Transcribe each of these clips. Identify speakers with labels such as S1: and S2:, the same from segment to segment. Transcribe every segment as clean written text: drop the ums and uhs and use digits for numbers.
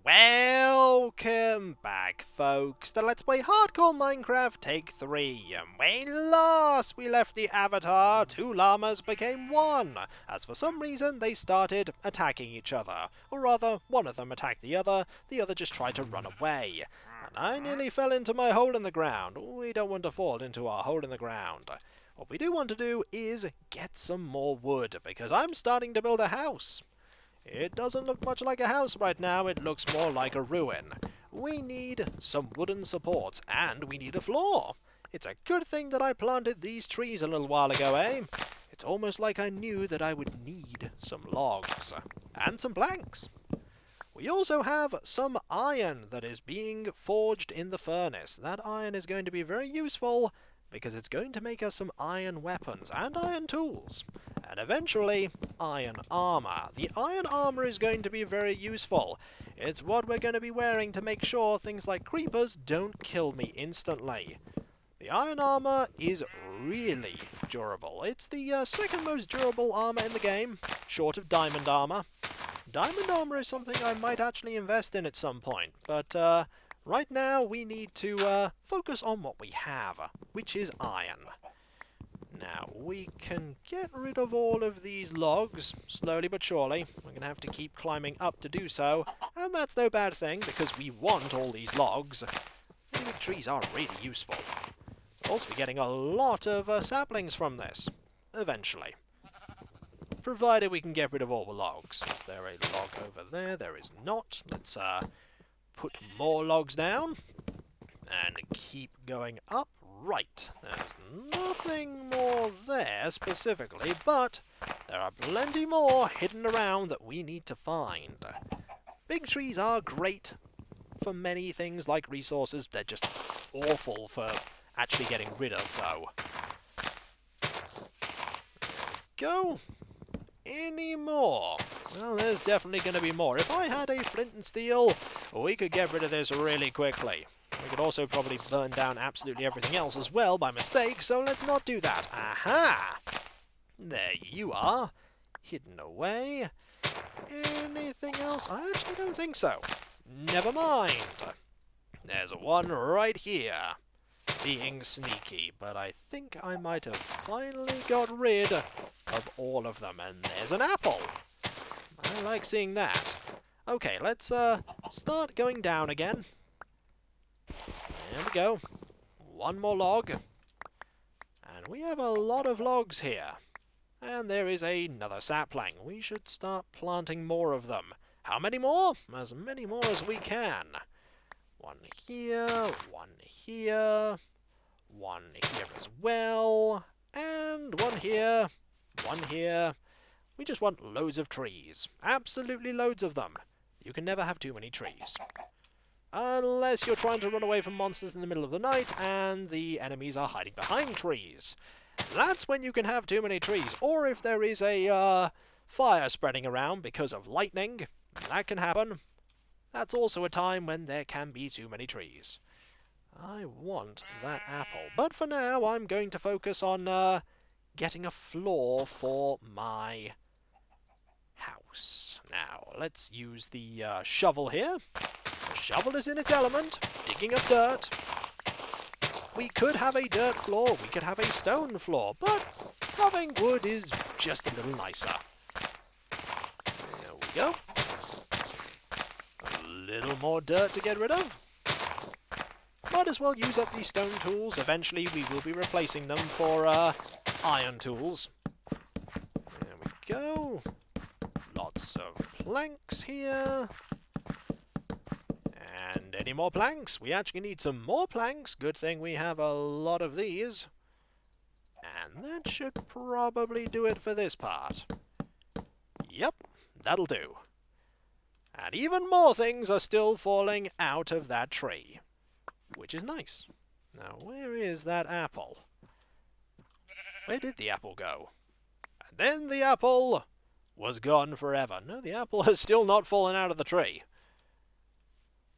S1: Welcome back, folks, to Let's Play Hardcore Minecraft Take 3. And when last we left the Avatar, two llamas became one, as for some reason they started attacking each other. Or rather, one of them attacked the other just tried to run away. And I nearly fell into my hole in the ground. We don't want to fall into our hole in the ground. What we do want to do is get some more wood, because I'm starting to build a house. It doesn't look much like a house right now, it looks more like a ruin. We need some wooden supports, and we need a floor. It's a good thing that I planted these trees a little while ago, eh? It's almost like I knew that I would need some logs. And some planks. We also have some iron that is being forged in the furnace. That iron is going to be very useful, because it's going to make us some iron weapons and iron tools. And eventually, iron armour. The iron armour is going to be very useful. It's what we're going to be wearing to make sure things like creepers don't kill me instantly. The iron armour is really durable. It's the second most durable armour in the game, short of diamond armour. Diamond armour is something I might actually invest in at some point, but right now we need to focus on what we have, which is iron. Now, we can get rid of all of these logs, slowly but surely. We're going to have to keep climbing up to do so, and that's no bad thing, because we want all these logs. Really big trees are really useful. We'll also be getting a lot of saplings from this, eventually. Provided we can get rid of all the logs. Is there a log over there? There is not. Let's put more logs down, and keep going up. Right, there's nothing more there specifically, but there are plenty more hidden around that we need to find. Big trees are great for many things like resources. They're just awful for actually getting rid of, though. There we go. Any more? Well, there's definitely going to be more. If I had a flint and steel, we could get rid of this really quickly. We could also probably burn down absolutely everything else as well by mistake, so let's not do that. Aha! There you are. Hidden away. Anything else? I actually don't think so. Never mind. There's one right here. Being sneaky, but I think I might have finally got rid of all of them. And there's an apple. I like seeing that. Okay, let's start going down again. There we go. One more log. And we have a lot of logs here. And there is another sapling. We should start planting more of them. How many more? As many more as we can. One here, one here, one here as well, and one here, one here. We just want loads of trees. Absolutely loads of them. You can never have too many trees. Unless you're trying to run away from monsters in the middle of the night and the enemies are hiding behind trees. That's when you can have too many trees. Or if there is a fire spreading around because of lightning, that can happen. That's also a time when there can be too many trees. I want that apple. But for now, I'm going to focus on getting a floor for my house. Now, let's use the shovel here. The shovel is in its element, digging up dirt. We could have a dirt floor, we could have a stone floor, but having wood is just a little nicer. There we go. A little more dirt to get rid of. Might as well use up these stone tools. Eventually we will be replacing them for iron tools. There we go. Lots of planks here. And any more planks? We actually need some more planks. Good thing we have a lot of these. And that should probably do it for this part. Yep, that'll do. And even more things are still falling out of that tree. Which is nice. Now, where is that apple? Where did the apple go? And then the apple was gone forever. No, the apple has still not fallen out of the tree.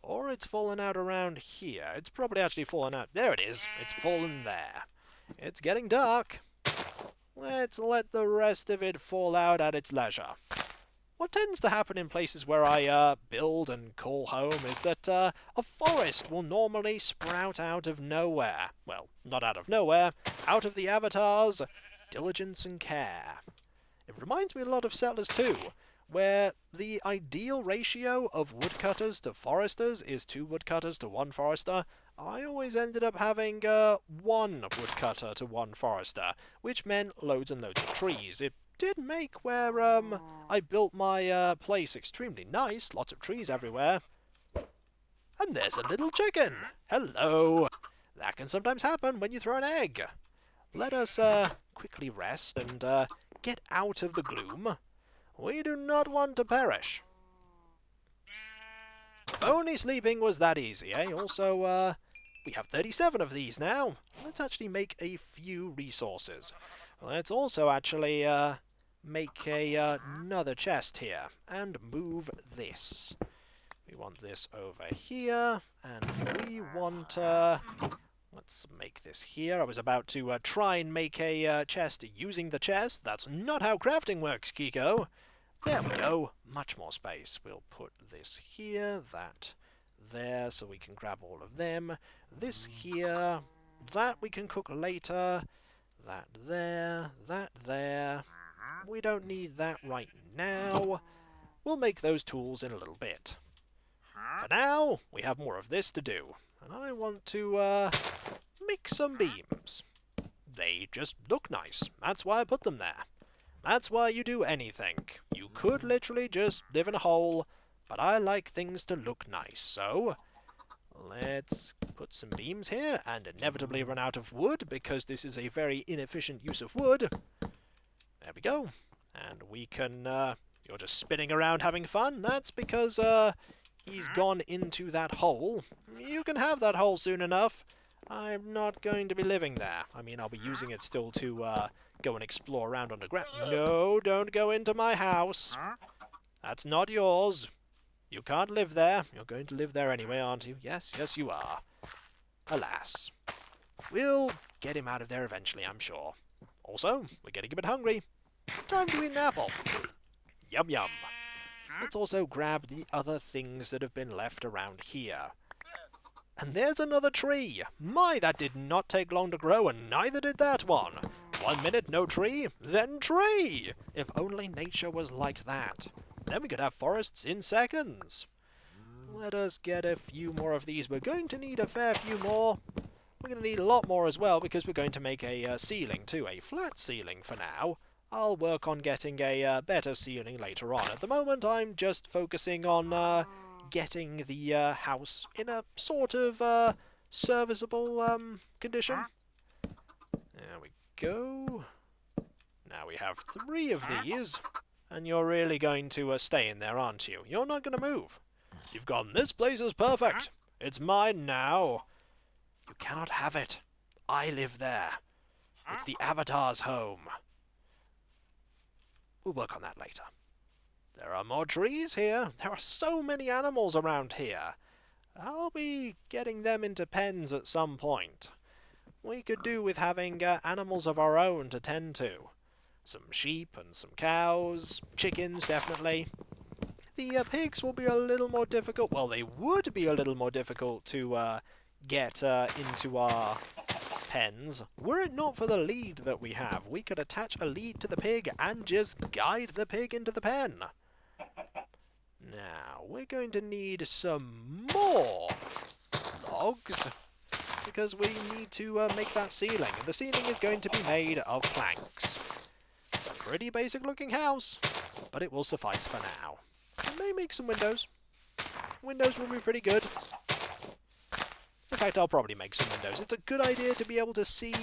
S1: Or it's fallen out around here. It's probably actually fallen out. There it is. It's fallen there. It's getting dark. Let's let the rest of it fall out at its leisure. What tends to happen in places where I build and call home is that a forest will normally sprout out of nowhere. Well, not out of nowhere, out of the avatar's diligence and care. It reminds me a lot of Settlers 2, where the ideal ratio of woodcutters to foresters is 2 woodcutters to 1 forester. I always ended up having 1 woodcutter to 1 forester, which meant loads and loads of trees. It did make where I built my place extremely nice, lots of trees everywhere. And there's a little chicken! Hello! That can sometimes happen when you throw an egg. Let us quickly rest and get out of the gloom. We do not want to perish. If only sleeping was that easy, eh? Also, we have 37 of these now. Let's actually make a few resources. Let's also actually make another chest here and move this. We want this over here, and we want... let's make this here. I was about to try and make a chest using the chest. That's not how crafting works, Kiko. There we go. Much more space. We'll put this here, that there, so we can grab all of them. This here, that we can cook later. That there, that there. We don't need that right now. We'll make those tools in a little bit. For now, we have more of this to do. And I want to make some beams. They just look nice. That's why I put them there. That's why you do anything. You could literally just live in a hole, but I like things to look nice, so let's put some beams here and inevitably run out of wood because this is a very inefficient use of wood. There we go. And we can... you're just spinning around having fun? That's because he's gone into that hole. You can have that hole soon enough. I'm not going to be living there. I mean, I'll be using it still to go and explore around underground. No, don't go into my house. That's not yours. You can't live there. You're going to live there anyway, aren't you? Yes, yes you are. Alas. We'll get him out of there eventually, I'm sure. Also, we're getting a bit hungry. Time to eat an apple. Yum yum. Let's also grab the other things that have been left around here. And there's another tree! My, that did not take long to grow, and neither did that one! 1 minute, no tree, then tree! If only nature was like that. Then we could have forests in seconds. Let us get a few more of these. We're going to need a fair few more. We're going to need a lot more as well, because we're going to make a ceiling too, a flat ceiling for now. I'll work on getting a better ceiling later on. At the moment, I'm just focusing on getting the house in a sort of serviceable condition. There we go. Now we have 3 of these, and you're really going to stay in there, aren't you? You're not going to move. You've gone, this place is perfect. It's mine now. You cannot have it. I live there. It's the Avatar's home. We'll work on that later. There are more trees here. There are so many animals around here. I'll be getting them into pens at some point. We could do with having animals of our own to tend to. Some sheep and some cows. Chickens, definitely. The pigs will be a little more difficult. Well, they would be a little more difficult to get into our pens. Were it not for the lead that we have, we could attach a lead to the pig and just guide the pig into the pen. Now, we're going to need some more logs, because we need to make that ceiling. And the ceiling is going to be made of planks. It's a pretty basic looking house, but it will suffice for now. I may make some windows. Windows will be pretty good. In fact, I'll probably make some windows. It's a good idea to be able to see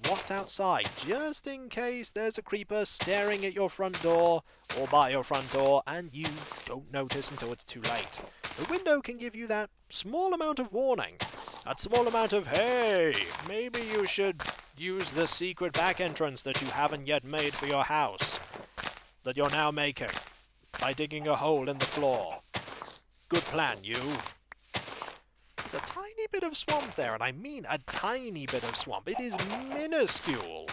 S1: what's outside, just in case there's a creeper staring at your front door or by your front door and you don't notice until it's too late. The window can give you that small amount of warning. That small amount of, hey, maybe you should use the secret back entrance that you haven't yet made for your house, that you're now making, by digging a hole in the floor. Good plan, you. There's a tiny bit of swamp there, and I mean a tiny bit of swamp. It is minuscule.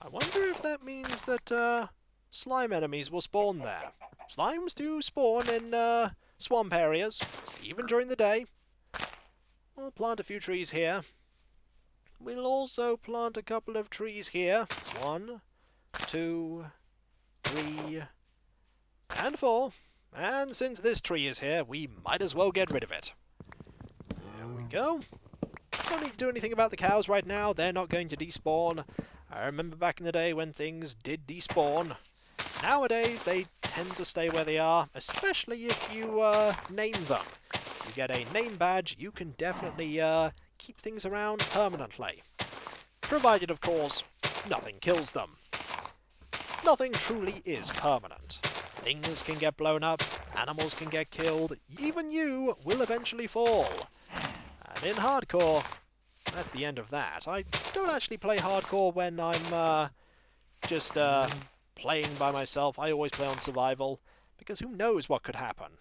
S1: I wonder if that means that slime enemies will spawn there. Slimes do spawn in swamp areas, even during the day. We'll plant a few trees here. We'll also plant a couple of trees here. 1, 2, 3, and 4. And since this tree is here, we might as well get rid of it. There we go. Don't need to do anything about the cows right now. They're not going to despawn. I remember back in the day when things did despawn. Nowadays, they tend to stay where they are, especially if you name them. You get a name badge, you can definitely keep things around permanently. Provided, of course, nothing kills them. Nothing truly is permanent. Things can get blown up, animals can get killed, even you will eventually fall. And in hardcore, that's the end of that. I don't actually play hardcore when I'm just playing by myself. I always play on survival, because who knows what could happen.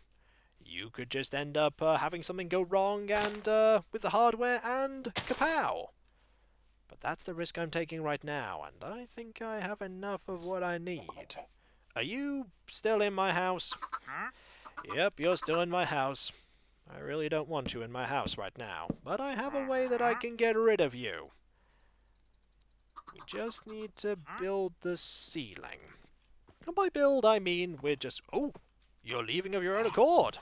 S1: You could just end up having something go wrong and with the hardware and kapow! But that's the risk I'm taking right now, and I think I have enough of what I need. Are you still in my house? Yep, you're still in my house. I really don't want you in my house right now, but I have a way that I can get rid of you. We just need to build the ceiling. And by build, I mean we're just... Oh! You're leaving of your own accord!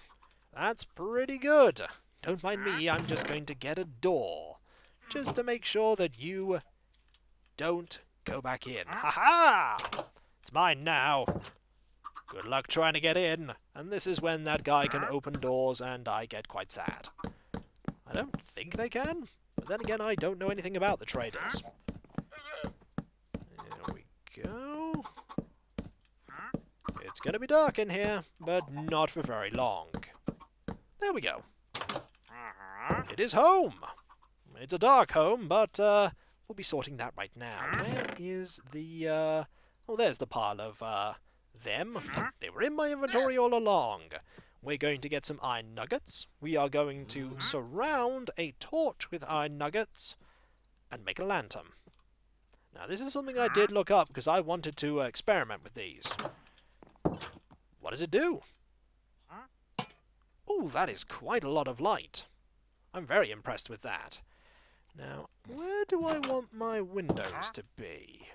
S1: That's pretty good. Don't mind me, I'm just going to get a door. Just to make sure that you don't go back in. Ha-ha! It's mine now. Good luck trying to get in. And this is when that guy can open doors and I get quite sad. I don't think they can. But then again, I don't know anything about the traders. There we go. It's going to be dark in here, but not for very long. There we go. It is home. It's a dark home, but we'll be sorting that right now. Where is the... Oh, there's the pile of them. They were in my inventory all along. We're going to get some iron nuggets. We are going to surround a torch with iron nuggets and make a lantern. Now, this is something I did look up because I wanted to experiment with these. What does it do? Oh, that is quite a lot of light. I'm very impressed with that. Now, where do I want my windows to be?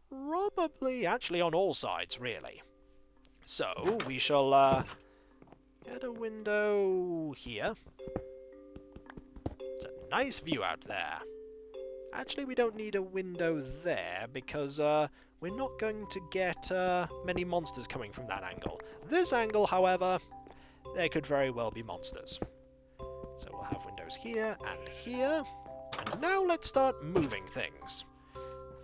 S1: Probably, actually, on all sides, really. So, we shall get a window here. It's a nice view out there. Actually, we don't need a window there, because we're not going to get many monsters coming from that angle. This angle, however, there could very well be monsters. So we'll have windows here and here. And now let's start moving things.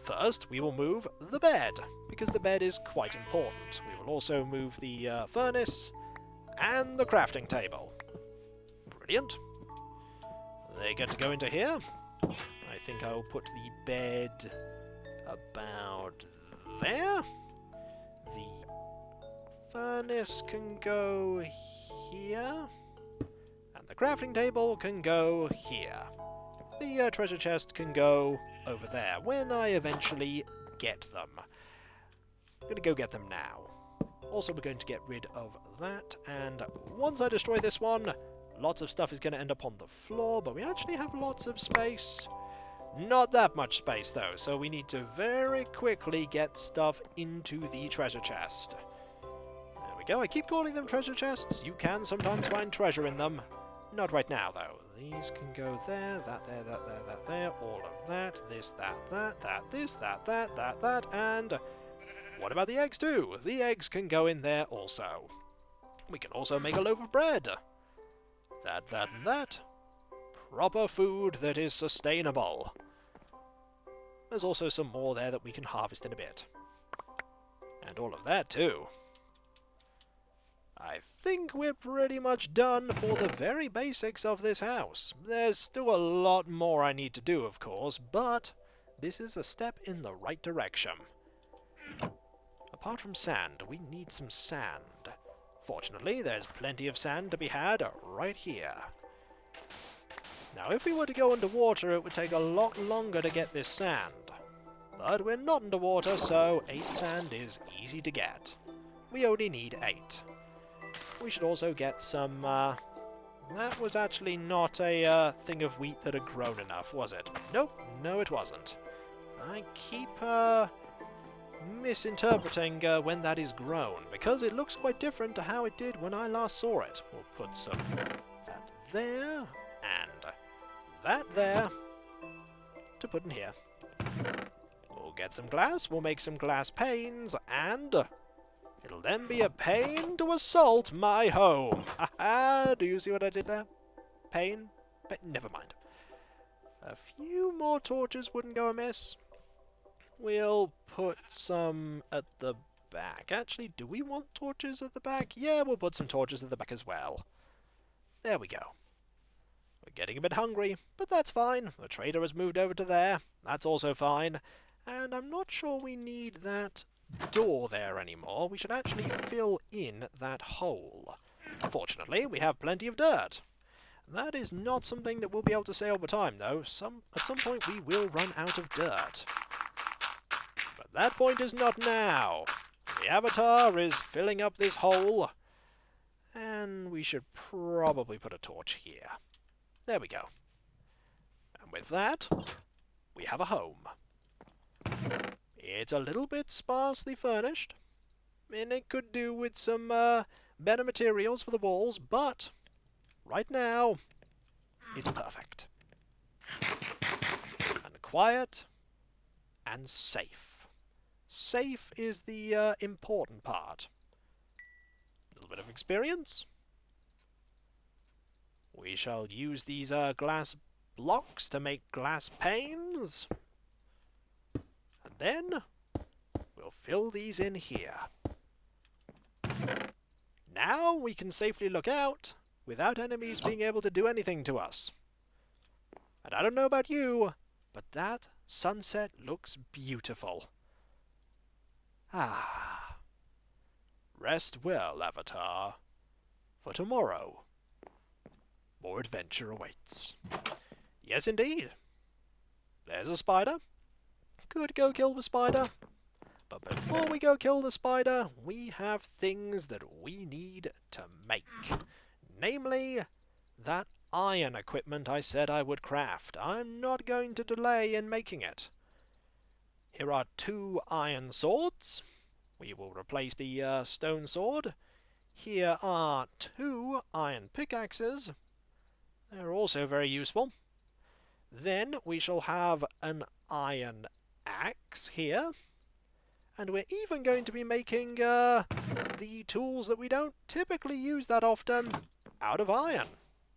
S1: First, we will move the bed, because the bed is quite important. We will also move the furnace and the crafting table. Brilliant. They get to go into here. I think I'll put the bed about there. The furnace can go here. And the crafting table can go here. The treasure chest can go over there when I eventually get them. I'm going to go get them now. Also, we're going to get rid of that, and once I destroy this one, lots of stuff is going to end up on the floor, but we actually have lots of space. Not that much space, though, so we need to very quickly get stuff into the treasure chest. There we go. I keep calling them treasure chests. You can sometimes find treasure in them. Not right now, though. These can go there, that there, that there, that there, all of that, this, that, this, that, and... What about the eggs, too? The eggs can go in there also. We can also make a loaf of bread. That, and that. Proper food that is sustainable. There's also some more there that we can harvest in a bit. And all of that, too. I think we're pretty much done for the very basics of this house. There's still a lot more I need to do, of course, but this is a step in the right direction. Apart from sand, we need some sand. Fortunately, there's plenty of sand to be had right here. Now, if we were to go underwater, it would take a lot longer to get this sand. But we're not underwater, so 8 sand is easy to get. We only need 8. We should also get some, that was actually not a thing of wheat that had grown enough, was it? Nope, no it wasn't. I keep, misinterpreting when that is grown, because it looks quite different to how it did when I last saw it. We'll put some that there, and that there, to put in here. We'll get some glass, we'll make some glass panes, and it'll then be a pain to assault my home. Haha, do you see what I did there? Pain? Never mind. A few more torches wouldn't go amiss. We'll put some at the back. Actually, do we want torches at the back? Yeah, we'll put some torches at the back as well. There we go. We're getting a bit hungry, but that's fine. The trader has moved over to there. That's also fine. And I'm not sure we need that door there anymore. We should actually fill in that hole. Fortunately, we have plenty of dirt. That is not something that we'll be able to say over time, though. At some point we will run out of dirt. But that point is not now. The avatar is filling up this hole. And we should probably put a torch here. There we go. And with that, we have a home. It's a little bit sparsely furnished, and it could do with some better materials for the walls, but right now, it's perfect. And quiet, and safe. Safe is the important part. A little bit of experience. We shall use these glass blocks to make glass panes. And then we'll fill these in here. Now we can safely look out without enemies being able to do anything to us. And I don't know about you, but that sunset looks beautiful. Ah. Rest well, Avatar. For tomorrow, more adventure awaits. Yes, indeed. There's a spider. Could go kill the spider. But before we go kill the spider, we have things that we need to make. Namely, that iron equipment I said I would craft. I'm not going to delay in making it. Here are 2 iron swords. We will replace the stone sword. Here are 2 iron pickaxes. They're also very useful. Then we shall have an iron axe here. And we're even going to be making the tools that we don't typically use that often out of iron,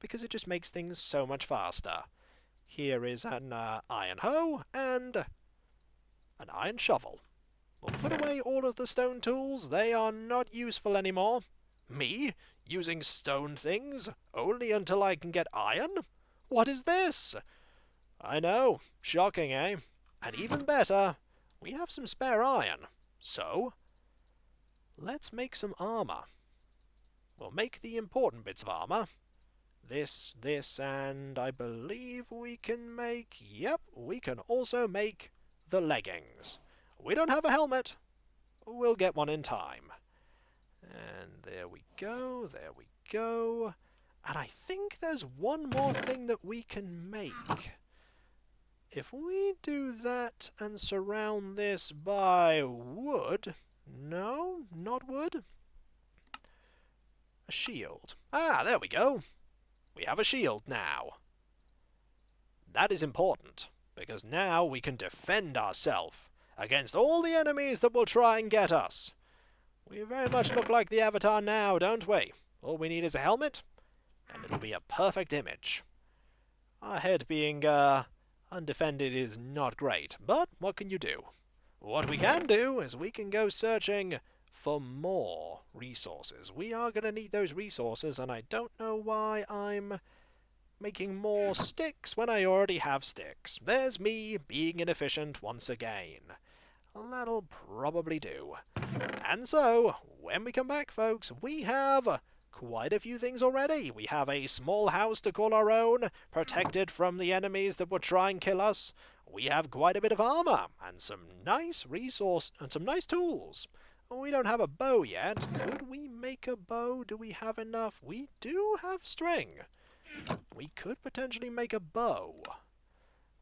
S1: because it just makes things so much faster. Here is an iron hoe and an iron shovel. We'll put away all of the stone tools. They are not useful anymore. Me? Using stone things only until I can get iron? What is this? I know. Shocking, eh? And even better, we have some spare iron. So, let's make some armour. We'll make the important bits of armour. This, and I believe we can make... Yep, we can also make the leggings. We don't have a helmet. We'll get one in time. And there we go, there we go. And I think there's one more thing that we can make. If we do that and surround this by wood... No, not wood. A shield. Ah, there we go. We have a shield now. That is important, because now we can defend ourselves against all the enemies that will try and get us. We very much look like the Avatar now, don't we? All we need is a helmet, and it'll be a perfect image. Our head being, undefended is not great, but what can you do? What we can do is we can go searching for more resources. We are going to need those resources, and I don't know why I'm making more sticks when I already have sticks. There's me being inefficient once again. That'll probably do. And so, when we come back, folks, we have quite a few things already. We have a small house to call our own, protected from the enemies that would try and kill us. We have quite a bit of armour, and some nice resource, and some nice tools. We don't have a bow yet. Could we make a bow? Do we have enough? We do have string. We could potentially make a bow.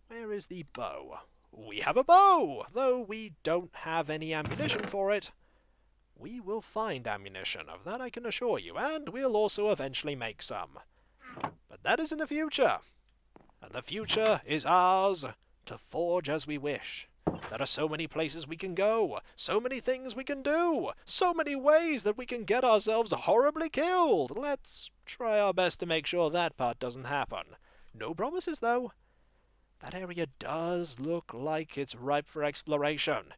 S1: Where is the bow? We have a bow, though we don't have any ammunition for it. We will find ammunition, of that I can assure you, and we'll also eventually make some. But that is in the future. And the future is ours to forge as we wish. There are so many places we can go, so many things we can do, so many ways that we can get ourselves horribly killed. Let's try our best to make sure that part doesn't happen. No promises, though. That area does look like it's ripe for exploration.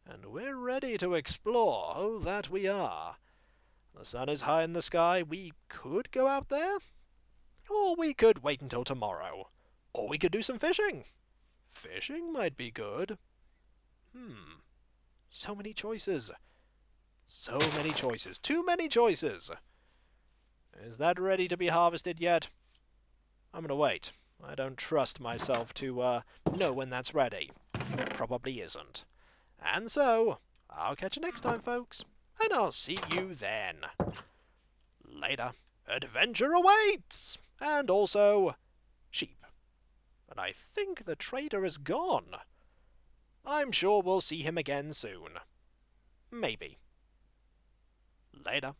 S1: And we're ready to explore, oh that we are. The sun is high in the sky, we could go out there. Or we could wait until tomorrow. Or we could do some fishing. Fishing might be good. So many choices. So many choices. Too many choices. Is that ready to be harvested yet? I'm gonna wait. I don't trust myself to know when that's ready. It probably isn't. And so, I'll catch you next time, folks. And I'll see you then. Later. Adventure awaits! And also, sheep. And I think the trader is gone. I'm sure we'll see him again soon. Maybe. Later.